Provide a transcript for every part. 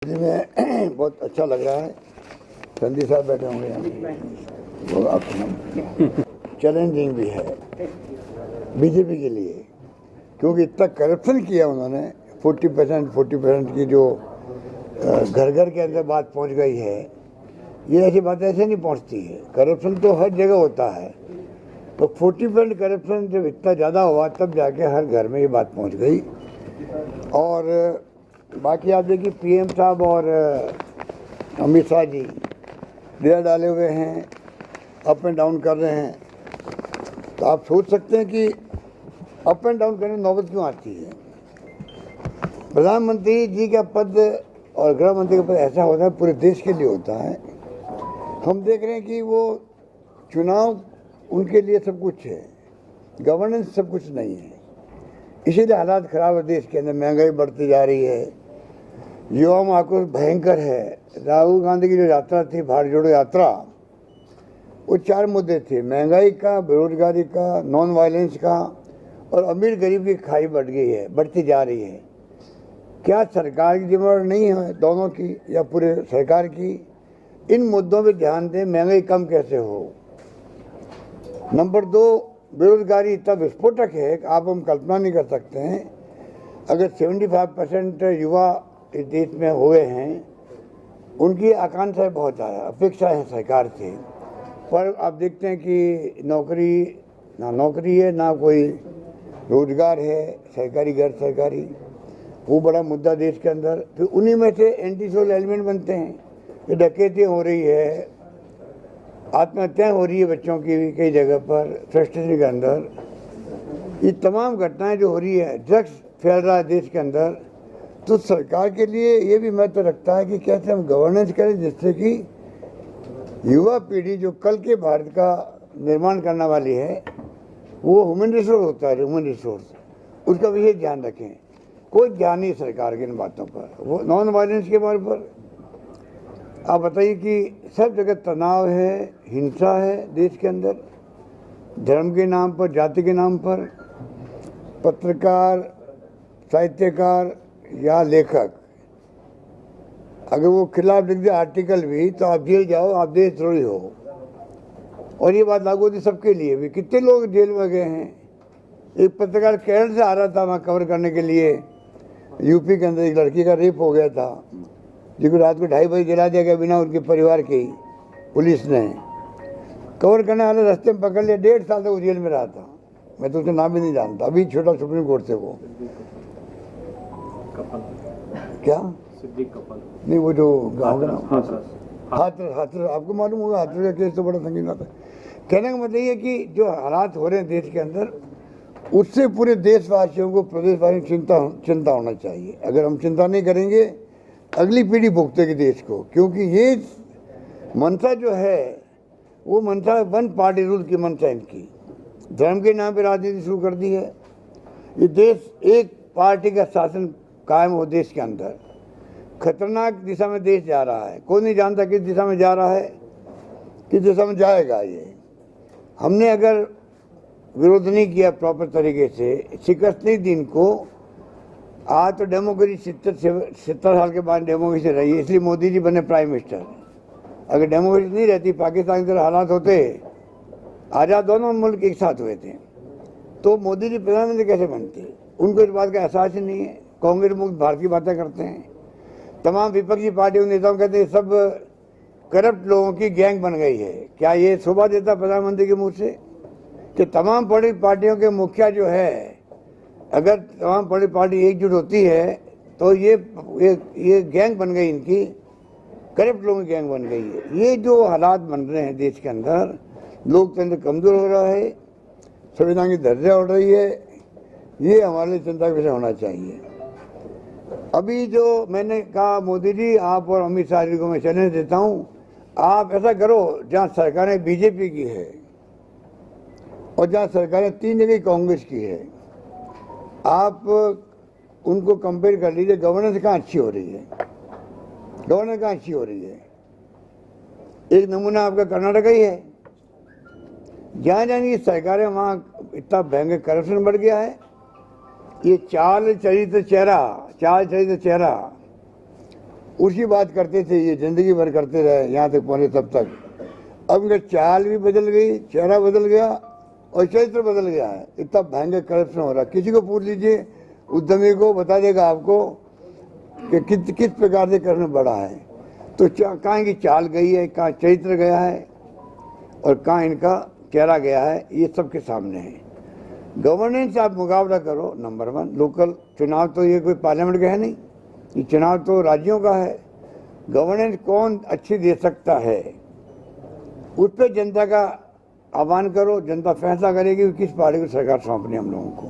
देखने में बहुत अच्छा लग रहा है। संधि साहब बैठे होंगे यहाँ, वो आपको चैलेंजिंग भी है बीजेपी के लिए, क्योंकि इतना करप्शन किया उन्होंने। 40% की जो घर घर के अंदर बात पहुंच गई है, ये ऐसी बात ऐसे नहीं पहुंचती है। करप्शन तो हर जगह होता है, तो 40% करप्शन जब इतना ज़्यादा हुआ तब जाके हर घर में ये बात पहुंच गई। और बाकी आप देखिए पीएम साहब और अमित शाह जी डेरा डाले हुए हैं, अप एंड डाउन कर रहे हैं। तो आप सोच सकते हैं कि अप एंड डाउन करने नौबत क्यों आती है। प्रधानमंत्री जी का पद और गृह मंत्री का पद ऐसा होता है, पूरे देश के लिए होता है। हम देख रहे हैं कि वो चुनाव उनके लिए सब कुछ है, गवर्नेंस सब कुछ नहीं है। इसीलिए हालात खराब है देश के अंदर, महंगाई बढ़ती जा रही है, युवा में आक्रोश भयंकर है। राहुल गांधी की जो यात्रा थी, भारत जोड़ो यात्रा, वो 4 मुद्दे थे: महंगाई का, बेरोजगारी का, नॉन वायलेंस का, और अमीर गरीब की खाई बढ़ गई है, बढ़ती जा रही है। क्या सरकार की जिम्मेदारी नहीं है दोनों की या पूरे सरकार की? इन मुद्दों पे ध्यान दें, महंगाई कम कैसे हो। नंबर 2, बेरोजगारी इतना विस्फोटक है कि आप हम कल्पना नहीं कर सकते हैं। अगर 75% युवा इस देश में हुए हैं, उनकी आकांक्षाएं बहुत ज़्यादा, अपेक्षा है सरकार से, पर आप देखते हैं कि ना नौकरी है, ना कोई रोजगार है, सरकारी गैर सरकारी। वो बड़ा मुद्दा देश के अंदर। फिर उन्हीं में से एंटी सोशल एलिमेंट बनते हैं कि डकैतियाँ हो रही है, आत्महत्याएं हो रही है बच्चों की भी कई जगह पर, फ्रस्ट्रेशन के अंदर। ये तमाम घटनाएं जो हो रही है, ड्रग्स फैल रहा है देश के अंदर। तो सरकार के लिए ये भी महत्व रखता है कि कैसे हम गवर्नेंस करें जिससे कि युवा पीढ़ी जो कल के भारत का निर्माण करने वाली है, वो ह्यूमन रिसोर्स होता है, ह्यूमन रिसोर्स, उसका विशेष ध्यान रखें। कोई ध्यान नहीं सरकार के इन बातों पर। वो नॉन वायलेंस के बारे पर आप बताइए कि सब जगह तनाव है, हिंसा है देश के अंदर, धर्म के नाम पर, जाति के नाम पर। पत्रकार, साहित्यकार या लेखक अगर वो खिलाफ लिख दे आर्टिकल भी, तो आप जेल जाओ, आप देशद्रोही हो। और ये बात लागू होती सबके लिए भी। कितने लोग जेल में गए हैं। एक पत्रकार केरल से आ रहा था वहाँ कवर करने के लिए, यूपी के अंदर एक लड़की का रेप हो गया था, जिसको रात को 2:30 बजे जला दिया गया बिना उनके परिवार के। पुलिस ने कवर करने वाले रास्ते में पकड़ लिया, 1.5 साल तक वो जेल में रहा था। मैं तो उसका नाम भी नहीं जानता, अभी छोटा सुप्रीम कोर्ट से वो क्या नहीं, वो जो गाँव का नाम हाथरस, आपको मालूम होगा हाथरस का केस तो बड़ा संगीन आता है। कहने का मतलब ये कि जो हालात हो रहे हैं देश के अंदर, उससे पूरे देशवासियों को, प्रदेशवासियों को चिंता होना चाहिए। अगर हम चिंता नहीं करेंगे, अगली पीढ़ी भुगतेगी देश को। क्योंकि ये मंशा जो है, वो मंशा 1 पार्टी रूल की मंशा इनकी। धर्म के नाम पे राजनीति शुरू कर दी है। ये देश एक पार्टी का शासन कायम हो देश के अंदर, खतरनाक दिशा में देश जा रहा है। कोई नहीं जानता किस दिशा में जा रहा है, किस दिशा में जाएगा ये। हमने अगर विरोध नहीं किया प्रॉपर तरीके से, शिकस्त नहीं दी इनको, आज तो डेमोक्रेसी 70 साल के बाद डेमोक्रेसी रही है, इसलिए मोदी जी बने प्राइम मिनिस्टर। अगर डेमोक्रेसी नहीं रहती, पाकिस्तान के तरह हालात होते, आज़ाद दोनों मुल्क एक साथ हुए थे, तो मोदी जी प्रधानमंत्री कैसे बनते। उनको इस बात का एहसास ही नहीं है। कांग्रेस मुक्त भारत की बातें करते हैं। तमाम विपक्षी पार्टियों के नेताओं कहते हैं सब करप्ट लोगों की गैंग बन गई है। क्या ये शोभा देता प्रधानमंत्री के मुँह से कि तमाम बड़ी पार्टियों के मुखिया जो है, अगर तमाम बड़ी पार्टी एकजुट होती है तो ये गैंग बन गई, इनकी करप्ट लोगों की गैंग बन गई है। ये जो हालात बन रहे हैं देश के अंदर, लोकतंत्र कमजोर हो रहा है, संविधान की दर्जा उड़ रही है, ये हमारे लिए चिंता का विषय होना चाहिए। अभी जो मैंने कहा, मोदी जी आप और अमित शाह जी को मैं चैलेंज देता हूँ, आप ऐसा करो जहाँ सरकारें बीजेपी की है और जहाँ सरकारें 3 जगह कांग्रेस की है, आप उनको कंपेयर कर लीजिए। गवर्नेंस कहाँ अच्छी हो रही है, गवर्नेंस कहाँ अच्छी हो रही है। एक नमूना आपका कर्नाटक ही है। जहाँ जहाँ ये सरकारें, वहाँ इतना भयंकर करप्शन बढ़ गया है। ये चाल चरित्र चेहरा उसी बात करते थे, ये जिंदगी भर करते रहे, यहाँ तक पहुंचे तब तक। अब इनका चाल भी बदल गई, चेहरा बदल गया और चरित्र बदल गया है। इतना भयंकर करप्शन हो रहा है, किसी को पूछ लीजिए, उद्यमी को बता देगा आपको कि किस प्रकार से करने बढ़ा है। तो कहाँ इनकी चाल गई है, कहाँ चरित्र गया है और कहाँ इनका चेहरा गया है, ये सबके सामने है। गवर्नेंस आप मुकाबला करो, नंबर 1। लोकल चुनाव तो ये कोई पार्लियामेंट का है नहीं, ये चुनाव तो राज्यों का है। गवर्नेंस कौन अच्छी दे सकता है, उस पर जनता का आह्वान करो, जनता फैसला करेगी कि किस पार्टी को सरकार सौंपनी हम लोगों को।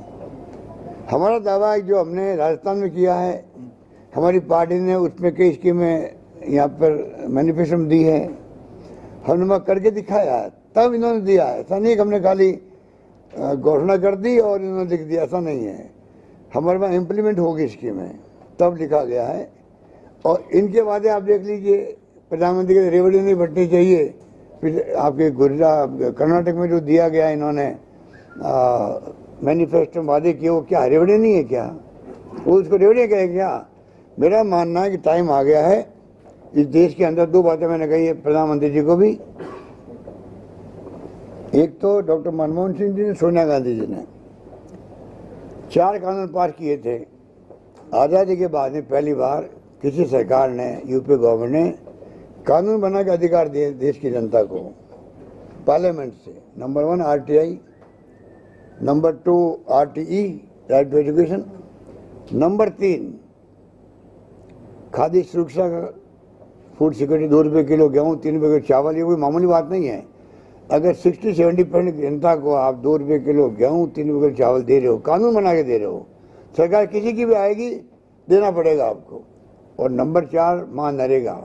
हमारा दावा है जो हमने राजस्थान में किया है, हमारी पार्टी ने उसमें कई स्कीमें यहाँ पर मैनिफेस्टो में दी है, हमने करके दिखाया है, तब इन्होंने दिया है। ऐसा नहीं कि हमने खाली घोषणा कर दी और इन्होंने लिख दिया, ऐसा नहीं है। हमारे पास इम्प्लीमेंट होगी स्कीमें, तब लिखा गया है। और इनके वादे आप देख लीजिए, प्रधानमंत्री के रेवड़ी नहीं बटनी चाहिए, फिर आपके गुजरात कर्नाटक में जो दिया गया इन्होंने मैनिफेस्टो वादे किए, वो क्या रेवड़ी नहीं है क्या? वो उसको रेवड़ी कहे क्या? मेरा मानना है कि टाइम आ गया है इस देश के अंदर। 2 बातें मैंने कही है प्रधानमंत्री जी को भी। एक तो डॉक्टर मनमोहन सिंह जी ने, सोनिया गांधी जी ने 4 कानून पास किए थे। आज़ादी के बाद में पहली बार किसी सरकार ने, यूपी गवर्नमेंट ने कानून बना के अधिकार दिए देश की जनता को पार्लियामेंट से। Number 1 RTI, number 2 RTE, right to education, number 3 खाद्य सुरक्षा का, फूड सिक्योरिटी, 2 रुपये किलो गेहूँ, 3 रुपये किलो चावल। ये कोई मामूली बात नहीं है। अगर 60-70% जनता को आप 2 रुपये किलो गेहूँ, 3 रुपये किलो चावल दे रहे हो, कानून बना के दे रहे हो, सरकार किसी की भी आएगी देना पड़ेगा आपको। और नंबर 4 मां नरेगा,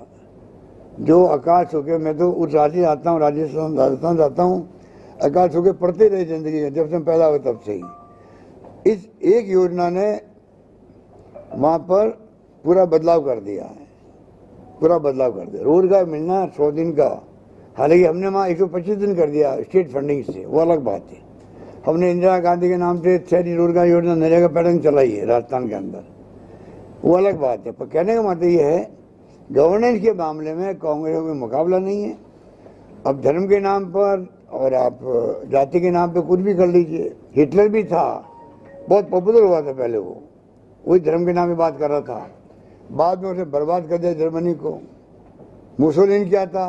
जो अकाल सूखे, मैं तो उस राज्य आता हूँ, राजस्थान जाता हूँ, अकाल सूखे पड़ते रहे जिंदगी में, जब से हम पैदा हुए तब से ही। इस एक योजना ने वहाँ पर पूरा बदलाव कर दिया है, पूरा बदलाव कर दिया। रोजगार मिलना 100 दिन का, हालांकि हमने वहाँ 125 दिन कर दिया स्टेट फंडिंग से, वो अलग बात है। हमने इंदिरा गांधी के नाम से शहरी रोजगार योजना नरेगा पैटर्न चलाई है राजस्थान के अंदर, वो अलग बात है। पर कहने का मतलब ये है, गवर्नेंस के मामले में कांग्रेस का मुकाबला नहीं है। अब धर्म के नाम पर और आप जाति के नाम पे कुछ भी कर लीजिए। हिटलर भी था, बहुत पॉपुलर हुआ था पहले, वो वही धर्म के नाम पे बात कर रहा था, बाद में उसे बर्बाद कर दिया जर्मनी को। मुसोलिनी क्या था,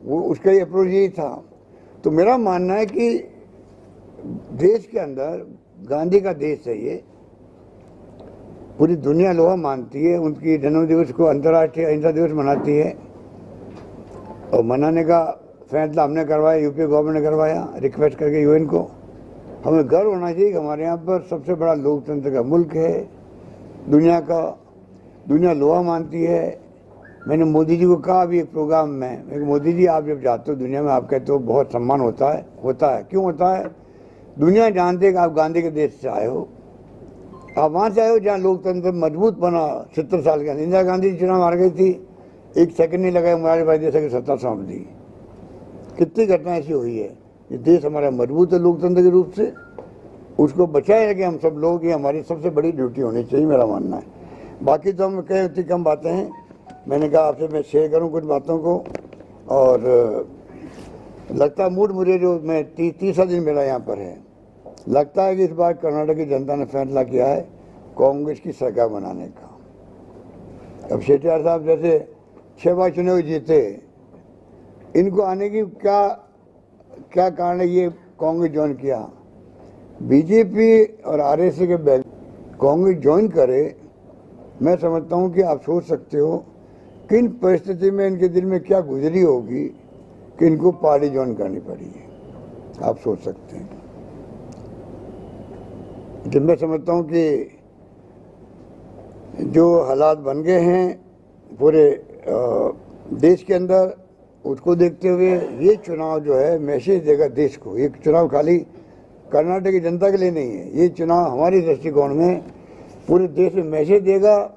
वो उसका ही अप्रोच यही था। तो मेरा मानना है कि देश के अंदर गांधी का देश है ये, पूरी दुनिया लोहा मानती है। उनकी जन्म दिवस को अंतर्राष्ट्रीय अहिंसा दिवस मनाती है, और मनाने का फैसला हमने करवाया, यूपी गवर्नमेंट ने करवाया रिक्वेस्ट करके UN को। हमें गर्व होना चाहिए कि हमारे यहाँ पर सबसे बड़ा लोकतंत्र का मुल्क है दुनिया का, दुनिया लोहा मानती है। मैंने मोदी जी को कहा अभी एक प्रोग्राम में, मोदी जी आप जब जाते हो दुनिया में, आप कहते हो बहुत सम्मान होता है। क्यों होता है? दुनिया जानते है कि आप गांधी के देश से आए हो, आप वहाँ से आए हो जहाँ लोकतंत्र मजबूत बना 70 साल के अंदर। इंदिरा गांधी चुनाव हार गई थी, 1 सेकंड नहीं लगाया, मुरारी भाई देसाई की सत्ता सौंप दी। कितनी घटना ऐसी हुई है। ये देश हमारा मजबूत है लोकतंत्र के रूप से, उसको बचाए रखें हम सब लोग, ये हमारी सबसे बड़ी ड्यूटी होनी चाहिए, मेरा मानना है। बाकी तो हम कई उतनी कम बातें हैं, मैंने कहा आपसे मैं शेयर करूं कुछ बातों को। और लगता है मूड मुझे जो मैं 30 दिन मेरा यहाँ पर है, लगता है कि इस बार कर्नाटक की जनता ने फैसला किया है कांग्रेस की सरकार बनाने का। अब शेट्टियार साहब जैसे 6 बार चुनाव जीते, इनको आने की क्या कारण है? ये कांग्रेस ज्वाइन किया, बीजेपी और RSS के बैग कांग्रेस ज्वाइन करे। मैं समझता हूँ कि आप सोच सकते हो किन परिस्थिति में इनके दिल में क्या गुजरी होगी कि इनको पार्टी ज्वाइन करनी पड़ी है, आप सोच सकते हैं। तो मैं समझता हूँ कि जो हालात बन गए हैं पूरे देश के अंदर, उसको देखते हुए ये चुनाव जो है मैसेज देगा देश को। ये चुनाव खाली कर्नाटक की जनता के लिए नहीं है, ये चुनाव हमारी दृष्टिकोण में पूरे देश में मैसेज देगा।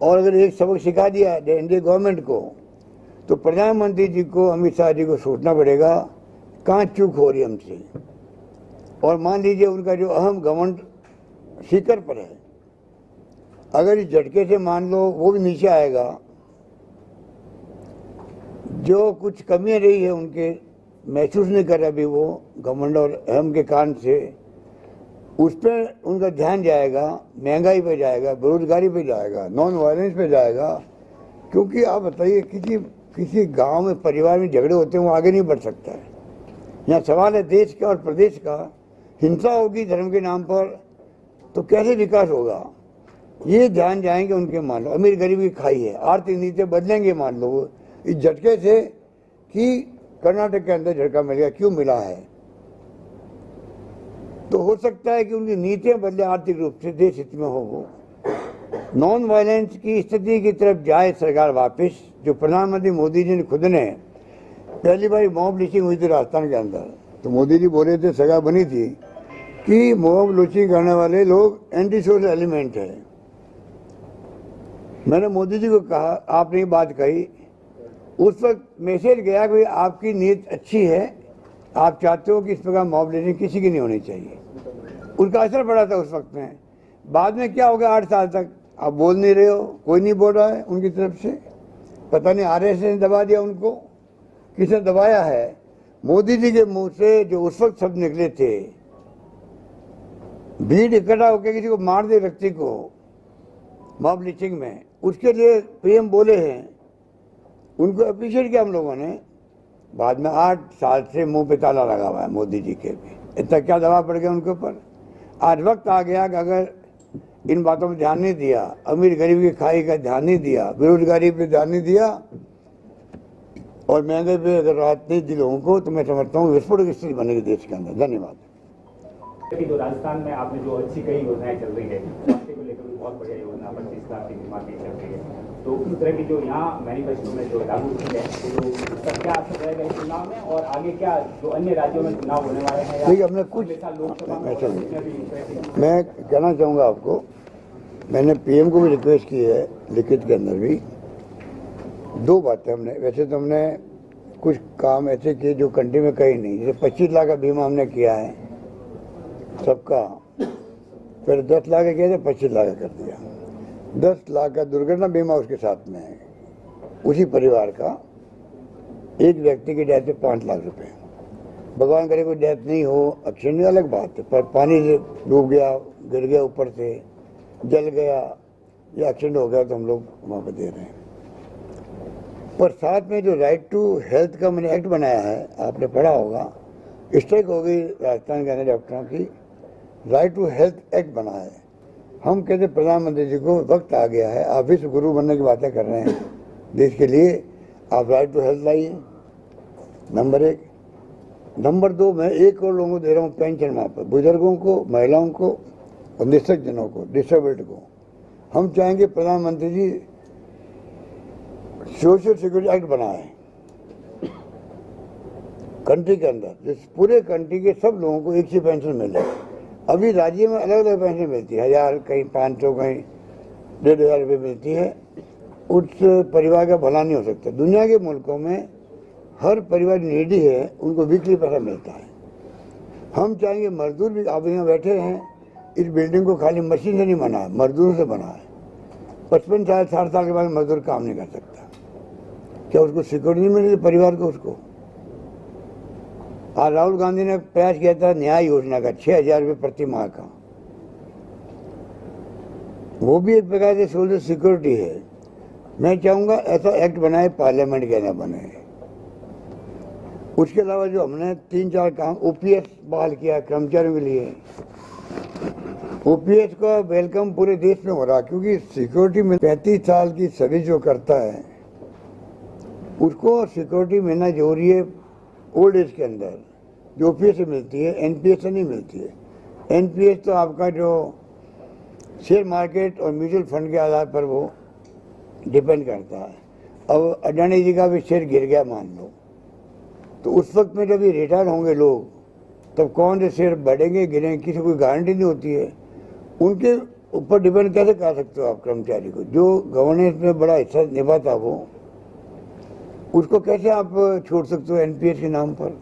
और अगर एक सबक सिखा दिया एनडीए गवर्नमेंट को, तो प्रधानमंत्री जी को, अमित शाह जी को सोचना पड़ेगा कहाँ चूक हो रही है हमसे। और मान लीजिए उनका जो अहम घमंड शिखर पर है, अगर इस झटके से मान लो वो भी नीचे आएगा जो कुछ कमियां रही है उनके महसूस नहीं कर रहे अभी वो घमंड और अहम के कारण से, उस पर उनका ध्यान जाएगा, महंगाई पे जाएगा, बेरोजगारी पे जाएगा, नॉन वायलेंस पे जाएगा। क्योंकि आप बताइए किसी गांव में परिवार में झगड़े होते हैं वो आगे नहीं बढ़ सकता है। यहाँ सवाल है देश का और प्रदेश का। हिंसा होगी धर्म के नाम पर तो कैसे विकास होगा, ये ध्यान जाएंगे उनके। मान लो अमीर गरीबी खाई है, आर्थिक नीति बदलेंगे मान लो इस झटके से कि कर्नाटक के अंदर झटका मिल गया, क्यों मिला है, तो हो सकता है कि उनकी नीतियां बदले आर्थिक रूप से देश हित में हो। वो नॉन वायलेंस की स्थिति की तरफ जाए सरकार वापस, जो प्रधानमंत्री मोदी जी ने खुद ने पहली बार मॉब लिंचिंग हुई थी राजस्थान के अंदर, तो मोदी जी बोले थे, सगा बनी थी कि मॉब लिंचिंग करने वाले लोग एंटी सोशल एलिमेंट है। मैंने मोदी जी को कहा, आपने ये बात कही, उस वक्त मैसेज गया कि आपकी नीयत अच्छी है, आप चाहते हो कि इस प्रकार मॉब लिंचिंग किसी की नहीं होनी चाहिए। उनका असर पड़ा था उस वक्त में। बाद में क्या हो गया, 8 साल तक आप बोल नहीं रहे हो, कोई नहीं बोल रहा है उनकी तरफ से। पता नहीं आरएसएस ने दबा दिया उनको, किसने दबाया है। मोदी जी के मुंह से जो उस वक्त शब्द निकले थे, भीड़ इकट्ठा होकर किसी को मार दे व्यक्ति को मॉब लिंचिंग में, उसके लिए पीएम बोले हैं, उनको अप्रिशिएट किया हम लोगों ने। बाद में 8 साल से मुंह पे ताला लगा हुआ है मोदी जी के भी। इतना क्या दबाव पड़ गया उनके ऊपर। आज वक्त आ गया कि अगर इन बातों पर ध्यान नहीं दिया, अमीर गरीब की खाई का ध्यान नहीं दिया, बेरोजगारी पे ध्यान नहीं दिया और महंगाई पे अगर राहत नहीं दी लोगों को, तो मैं समझता हूँ विस्फोटक स्थिति बनेगी देश के अंदर। धन्यवाद। जो राजस्थान में आपने जो अच्छी कई योजनाएं चल रही है, स्वास्थ्य को लेकर भी बहुत बढ़िया योजना 25 लाख की बीमा की चल रही है, तो इस तरह की जो यहाँ मैनिफेस्टो में जो लागू की है, तो उसका क्या असर रहेगा इस चुनाव में और आगे क्या जो अन्य राज्यों में चुनाव होने वाले हैं? ठीक है, हमने कुछ मैं कहना चाहूँगा आपको, मैंने पीएम को भी रिक्वेस्ट की है लिखित के अंदर भी। 2 बातें हमने, वैसे तो हमने कुछ काम ऐसे किए जो कंट्री में कहीं नहीं, जैसे 25 लाख का बीमा हमने किया है सबका, फिर 10 लाख का किया था, 25 लाख का कर दिया। 10 लाख का दुर्घटना बीमा उसके साथ में है, उसी परिवार का। एक व्यक्ति की डेथ पे 5 लाख रुपए। भगवान करे कोई डेथ नहीं हो, एक्सीडेंट अलग बात है, पर पानी से डूब गया, गिर गया ऊपर से, जल गया या एक्सीडेंट हो गया तो हम लोग वहाँ पर दे रहे हैं। पर साथ में जो राइट टू हेल्थ का मैंने एक्ट बनाया है, आपने पढ़ा होगा, स्ट्राइक हो गई राजस्थान के अंदर डॉक्टरों की, राइट टू हेल्थ एक्ट बना है। हम कहते प्रधानमंत्री जी को वक्त आ गया है, आप विश्व गुरु बनने की बातें कर रहे हैं देश के लिए, आप राइट टू हेल्थ लाइए, नंबर 1। नंबर 2, मैं 1 करोड़ लोगों को दे रहा हूँ पेंशन वहाँ पर, बुजुर्गों को, महिलाओं को और निःशक्त जनों को, डिसेबल्ड को। हम चाहेंगे प्रधानमंत्री जी सोशल सिक्योरिटी एक्ट बनाए कंट्री के अंदर, जिस पूरे कंट्री के सब लोगों को एक सी पेंशन मिले। अभी राज्य में अलग अलग पेंशन मिलती है, 1000, कहीं 500, कहीं 1500 रुपये मिलती है। उस परिवार का भला नहीं हो सकता। दुनिया के मुल्कों में हर परिवार नीडी है, उनको वीकली पैसा मिलता है। हम चाहेंगे मजदूर भी, आप यहाँ बैठे हैं, इस बिल्डिंग को खाली मशीन से नहीं बना है, मजदूरों से बना है। 55 साल 60 साल के बाद मजदूर काम नहीं कर सकता, क्या उसको सिक्योरिटी नहीं मिलेगी परिवार को उसको? आज राहुल गांधी ने प्रयास किया था न्याय योजना का, 6000 रुपये प्रति माह का, वो भी एक प्रकार से सोशल सिक्योरिटी है। मैं चाहूंगा ऐसा एक्ट बनाए, पार्लियामेंट के अंदर बने। उसके अलावा जो हमने 3-4 काम, ओपीएस बहाल किया कर्मचारियों के लिए। ओपीएस का वेलकम पूरे देश में हो रहा, क्योंकि सिक्योरिटी में 35 साल की सर्विस जो करता है उसको सिक्योरिटी मिलना जरूरी है। ओल्ड एज के अंदर जो ओपीएस से मिलती है, एनपीएस से नहीं मिलती है। एनपीएस तो आपका जो शेयर मार्केट और म्यूचुअल फंड के आधार पर वो डिपेंड करता है। अब अडानी जी का भी शेयर गिर गया मान लो, तो उस वक्त में जब ये रिटायर होंगे लोग, तब कौन से शेयर बढ़ेंगे गिरेंगे, किसी कोई गारंटी नहीं होती है। उनके ऊपर डिपेंड कैसे कर सकते हो आप कर्मचारी को? जो गवर्नेंस में बड़ा हिस्सा निभाता वो, उसको कैसे आप छोड़ सकते हो एनपीएस के नाम पर?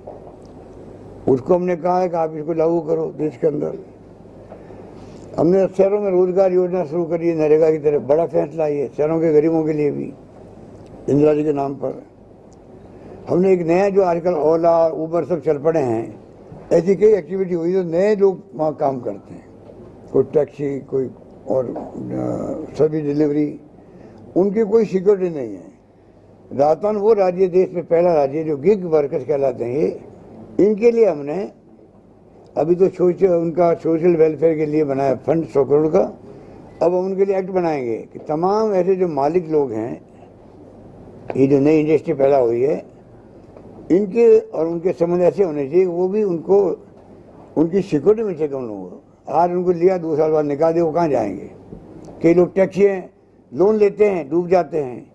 उसको हमने कहा है कि आप इसको लागू करो देश के अंदर। हमने शहरों में रोजगार योजना शुरू करी है नरेगा की तरह, बड़ा फैसला ये शहरों के गरीबों के लिए भी, इंदिरा जी के नाम पर। हमने एक नया जो आजकल ओला उबर सब चल पड़े हैं, ऐसी कई एक्टिविटी हुई जो नए लोग वहाँ काम करते हैं, कोई टैक्सी कोई और सभी डिलीवरी, उनकी कोई सिक्योरिटी नहीं है। राजस्थान वो राज्य देश में पहला राज्य जो गिग वर्कर्स कहलाते हैं, इनके लिए हमने अभी तो उनका सोशल वेलफेयर के लिए बनाया फंड 100 करोड़ का। अब हम उनके लिए एक्ट बनाएंगे कि तमाम ऐसे जो मालिक लोग हैं, ये जो नई इंडस्ट्री पैदा हुई है, इनके और उनके संबंध ऐसे होने चाहिए वो भी उनको उनकी सिक्योरिटी मिल सके उन लोगों को। आज उनको लिया 2 साल बाद निकाल दे, वो कहाँ जाएंगे? कई लोग टैक्सी हैं, लोन लेते हैं, डूब जाते हैं।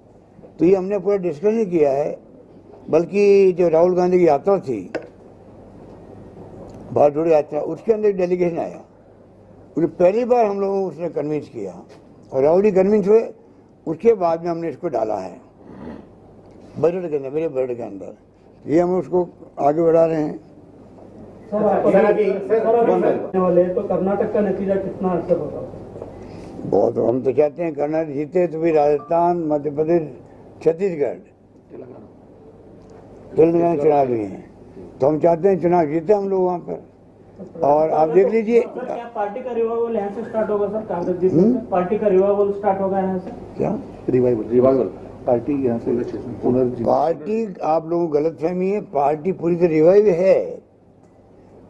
तो ये हमने पूरा डिस्कशन किया है। बल्कि जो राहुल गांधी की यात्रा थी, भारत जोड़ो यात्रा, उसके अंदर एक डेलीगेशन आया, उन्हें पहली बार हम लोगों को उसने कन्विंस किया और राहुल जी कन्विंस हुए। उसके बाद में हमने इसको डाला है बजट के अंदर, मेरे बजट के अंदर। ये हम उसको आगे बढ़ा रहे हैं। तो कर्नाटक का नतीजा कितना असर होगा? बहुत। हम तो चाहते हैं कर्नाटक जीते तो भी राजस्थान, मध्य प्रदेश, छत्तीसगढ़, तेलंगाना चुनाव भी हैं, तो हम चाहते हैं चुनाव जीते हम लोग वहाँ पर। और आप देख लीजिए, क्या पार्टी का रिवाइवल यहाँ से स्टार्ट होगा सर? कांग्रेस जीतने से पार्टी का रिवाइवल स्टार्ट होगा यहाँ से? क्या रिवाइवल पार्टी यहाँ से पुनर्जीवन? पार्टी, आप लोगों को गलत फहमी है, पार्टी पूरी तरह रिवाइव है।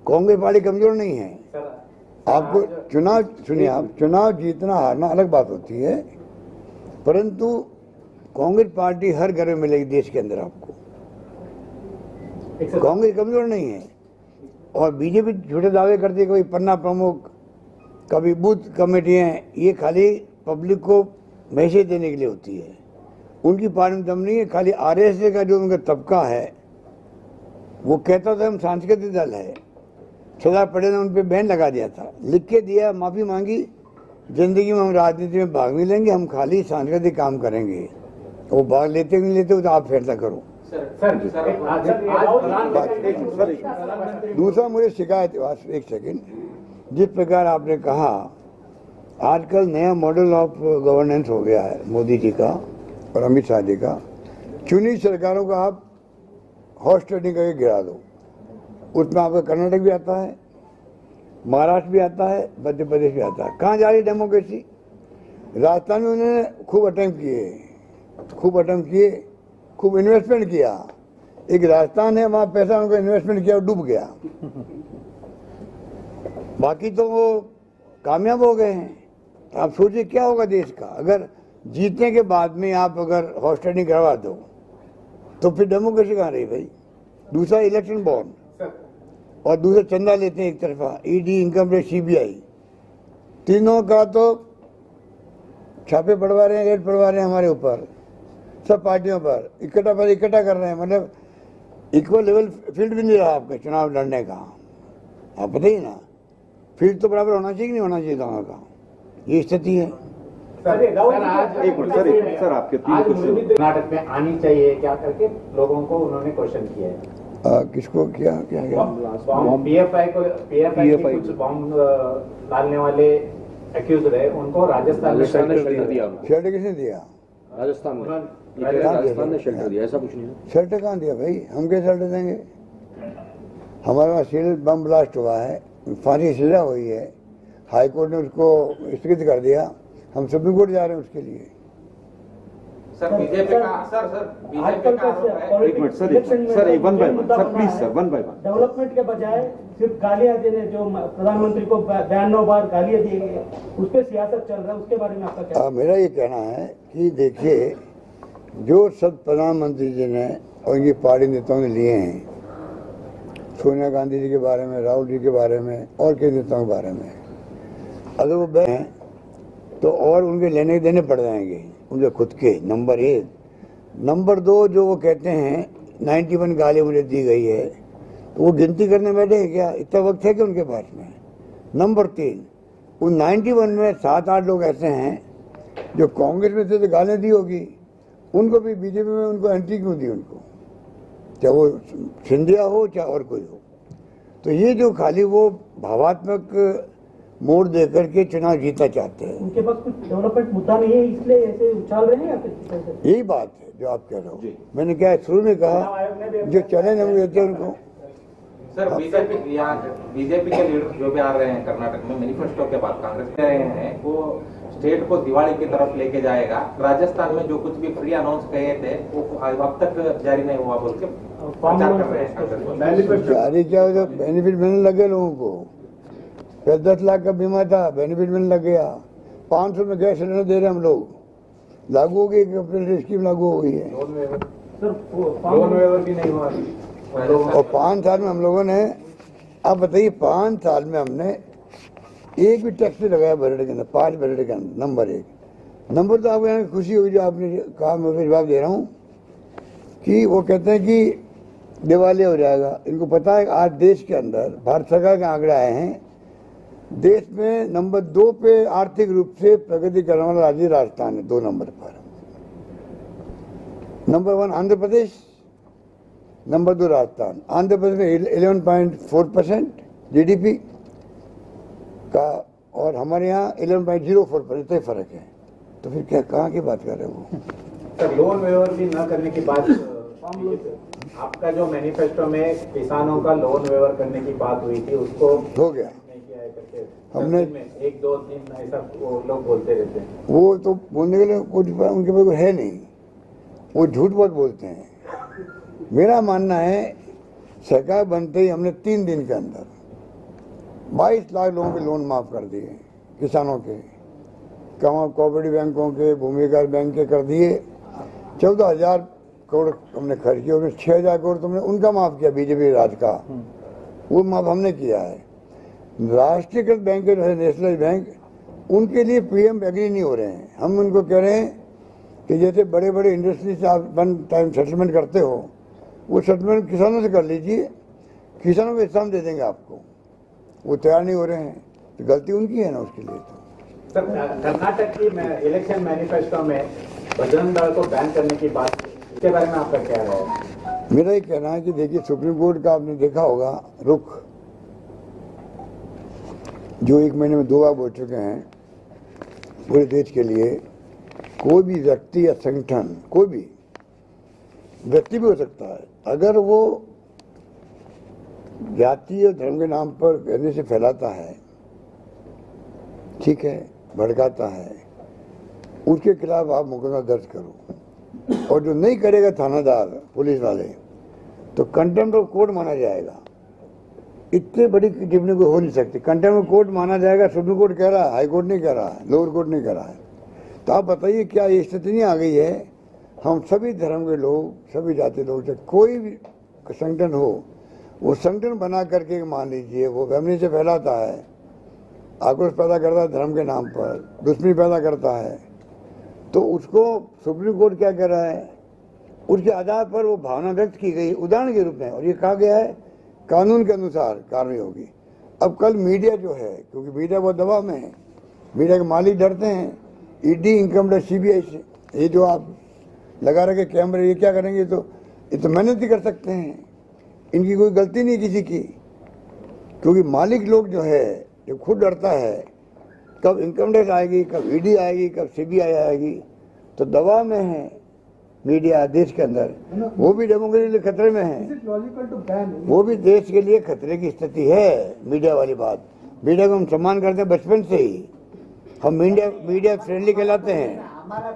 कांग्रेस पार्टी कमजोर नहीं है। आपको चुनाव, सुनिए, आप चुनाव जीतना हारना अलग बात होती है, परंतु कांग्रेस पार्टी हर घर में मिलेगी देश के अंदर आपको। कांग्रेस कमजोर नहीं है। और बीजेपी झूठे दावे करती है, कभी पन्ना प्रमुख, कभी बूथ कमेटियां, ये खाली पब्लिक को मैसेज देने के लिए होती है। उनकी पार्टी में दम नहीं है। खाली आरएसएस का जो उनका तबका है वो कहता था हम सांस्कृतिक दल है। सरदार पटेल ने उन पर बैन लगा दिया था, लिख के दिया, माफी मांगी, जिंदगी में हम राजनीति में भाग नहीं लेंगे, हम खाली सांस्कृतिक काम करेंगे। वो भाग लेते नहीं लेते तो आप फैसला करो। दूसरा मुझे शिकायत, एक सेकंड, जिस प्रकार आपने कहा आजकल नया मॉडल ऑफ गवर्नेंस हो गया है मोदी जी का और अमित शाह जी का। चुनी सरकारों का आप हॉर्स ट्रेडिंग करके गिरा दो, उसमें आपका कर्नाटक भी आता है, महाराष्ट्र भी आता है, मध्य प्रदेश भी आता है। कहाँ जा रही डेमोक्रेसी? राजस्थान में उन्होंने खूब अटेम्प्ट किए, खूब इन्वेस्टमेंट किया। एक राजस्थान है, वहाँ पैसा उनको इन्वेस्टमेंट किया और डूब गया। बाकी तो वो कामयाब हो गए हैं। तो आप सोचिए क्या होगा देश का अगर जीतने के बाद में आप अगर हॉर्स ट्रेडिंग करवा दो, तो फिर डेमोक्रेसी कहाँ रही भाई? दूसरा इलेक्शन बॉन्ड, और दूसरा चंदा लेते हैं एक तरफा, ईडी, इनकम टैक्स, सीबीआई, तीनों का तो छापे पड़वा रहे हैं, रेड पड़वा रहे हैं हमारे ऊपर, सब पार्टियों पर इकट्ठा कर रहे हैं। मतलब इक्वल लेवल फील्ड भी नहीं रहा आपका चुनाव लड़ने का। आप बताइए ना, फील्ड तो बराबर होना चाहिए कि नहीं होना चाहिए दोनों का? ये स्थिति है। सर आपके कर्नाटक में आनी चाहिए क्या करके लोगों को उन्होंने क्वेश्चन किया है। किसको क्या पीएफआई के कुछ बॉम्ब डालने वाले एक्यूज रहे, उनको राजस्थान में शेल्टर दिया। शेल्टर किसने दिया? राजस्थान ने शेल्टर दिया, ऐसा कुछ नहीं है। शेल्टर कहाँ दिया भाई? हम क्या शेल्टर देंगे? हमारे वहाँ सील बम ब्लास्ट हुआ है, फांसी सजा हुई है, हाई कोर्ट ने उसको स्थगित कर दिया, हम सुप्रीम कोर्ट जा रहे हैं उसके लिए। सर बीजेपी का आजकल का एक मिनट सर, एक one by one sir, please sir, one by one. Development के बजाय सिर्फ गालियां देने, जो प्रधानमंत्री को 92 बार गालियां दी गई, उस पर सियासत चल रहा है, उसके बारे में आपका क्या? मेरा ये कहना है कि देखिए, जो सब प्रधानमंत्री जी ने और इनकी पार्टी नेताओं ने लिए हैं, सोनिया गांधी जी के बारे में, राहुल जी के बारे में और कई नेताओं के बारे में, अगर वो बैठे हैं तो और उनके लेने देने पड़ जाएंगे उनके खुद के। नंबर 1। नंबर 2, जो वो कहते हैं 91 गाली मुझे दी गई है, तो वो गिनती करने बैठे हैं क्या? इतना वक्त है कि उनके पास में? नंबर 3, उन 91 में 7-8 लोग ऐसे हैं जो कांग्रेस में थे तो गालियाँ दी होगी, उनको भी बीजेपी में उनको एंट्री क्यों दी उनको? चाहे वो सिंधिया हो चाहे और कोई हो। तो ये जो खाली वो भावात्मक मोड़ दे करके चुनाव जीतना चाहते हैं। उनके पास कुछ डेवलपमेंट मुद्दा नहीं है इसलिए ऐसे उछाल रहे हैं या फिर यही बात है जो आप कह रहे हो। मैंने क्या शुरू में कहा, जो चैलेंज हम देते हैं उनको। सर बीजेपी के लीडर जो भी आ रहे हैं कर्नाटक में मैनिफेस्टो के बाद कांग्रेस में रहे हैं, वो स्टेट को दिवाली की तरफ लेके जाएगा। राजस्थान में जो कुछ भी फ्री अनाउंस किए थे वो अब तक जारी नहीं हुआ बोल के प्रचार कर रहे हैं। जारी क्या हो, बेनिफिट मिलने लगे लोगों को। फिर 10 लाख का बीमा था, बेनिफिट मिलने लग गया। 500 में गैस सिलेंडर दे रहे हैं हम लोग, लागू हो गई, अपनी स्कीम लागू हो गई है। लोन वेवर भी नहीं हुआ और 5 साल में हम लोगों ने, आप बताइए 5 साल में हमने एक भी टैक्स नहीं लगाया बजट के अंदर, 5 बजट के अंदर। नंबर 1 नंबर तो आपको यहाँ खुशी हुई जो आपने कहा, मैं उसका जवाब दे रहा हूँ कि वो कहते हैं कि दिवालिया हो जाएगा। इनको पता है आज देश के अंदर भारत सरकार के आंकड़े आए हैं, देश में नंबर 2 पे आर्थिक रूप से प्रगति करने वाला राज्य राजस्थान है, 2 नंबर पर। Number 1 Andhra Pradesh, number 2 Rajasthan. आंध्र प्रदेश में 11.4% जीडीपी का, और हमारे यहाँ 11.04%, इतना फर्क है। तो फिर क्या, कहाँ की बात कर रहे हो? सर लोन वेवर भी न करने की बात, आपका जो मैनिफेस्टो में किसानों का लोन वेवर करने की बात हुई थी उसको हो गया, नहीं किया है करके हमने 1 2 3 ऐसा वो लोग बोलते रहते हैं। वो तो बोलने के लिए कुछ उनके पास है नहीं, वो झूठ बहुत बोलते हैं। मेरा मानना है सरकार बनते ही हमने 3 दिन के अंदर 22 लाख लोगों के लोन माफ कर दिए, किसानों के, कोऑपरेटिव बैंकों के, भूमिगत बैंक के कर दिए। 14,000 करोड़ हमने खर्च किया, उसमें 6,000 करोड़ तुमने उनका माफ किया, बीजेपी राज का, वो माफ हमने किया है। राष्ट्रीयकृत बैंक जो है, नेशनल बैंक, उनके लिए पीएम एग्री नहीं हो रहे हैं। हम उनको कह रहे हैं कि जैसे बड़े बड़े इंडस्ट्री से आप 1 टाइम सेटलमेंट करते हो, वो सेटलमेंट किसानों से कर लीजिए, किसानों को हिस्सा दे देंगे आपको। वो तैयार नहीं हो रहे हैं, तो गलती उनकी है ना उसके लिए। तो सर कर्नाटक की इलेक्शन मैनिफेस्टो में बजरंग दल को बैन करने की बात, इसके बारे में आपका क्या है? मेरा ये कहना है कि देखिए, सुप्रीम कोर्ट का आपने देखा होगा रुख, जो 1 महीने में 2 बार बोल चुके हैं पूरे देश के लिए। कोई भी व्यक्ति या संगठन, कोई भी व्यक्ति भी हो सकता है, अगर वो जाति और धर्म के नाम पर कहने से फैलाता है, ठीक है, भड़काता है, उसके खिलाफ आप मुकदमा दर्ज करो। और जो नहीं करेगा थानादार, पुलिस वाले, तो कंटेम्प्ट ऑफ कोर्ट माना जाएगा। इतने बड़ी टिप्पणी कोई हो नहीं सकती। कंटेम्प्ट ऑफ कोर्ट माना जाएगा, सुप्रीम कोर्ट कह रहा है, हाई कोर्ट नहीं कह रहा है, लोअर कोर्ट नहीं कह रहा है। तो आप बताइए क्या ये स्थिति नहीं आ गई है? हम सभी धर्म के लोग, सभी जाति लोग, चाहे कोई भी संगठन हो, वो संगठन बना करके मान लीजिए वो वेमनी से फैलाता है, आक्रोश पैदा करता है धर्म के नाम पर, दुश्मनी पैदा करता है, तो उसको सुप्रीम कोर्ट क्या कह रहा है? उसके आधार पर वो भावना व्यक्त की गई उदाहरण के रूप में, और ये कहा गया है कानून के अनुसार कार्रवाई होगी। अब कल मीडिया जो है, क्योंकि मीडिया बहुत दबाव में है, मीडिया के मालिक डरते हैं ईडी, इनकम टैक्स, सीबीआई से। ये जो आप लगा रखे कैमरे, ये क्या करेंगे? ये तो मेहनत ही कर सकते हैं, इनकी कोई गलती नहीं किसी की। क्योंकि मालिक लोग जो है, जो खुद डरता है कब इनकम टैक्स आएगी, कब ईडी आएगी, कब सीबीआई आएगी, तो दबाव में है मीडिया देश के अंदर। वो भी डेमोक्रेसी के लिए खतरे में है, वो भी देश के लिए खतरे की स्थिति है। मीडिया वाली बात, मीडिया को हम सम्मान करते हैं बचपन से ही, हम मीडिया फ्रेंडली कहलाते हैं।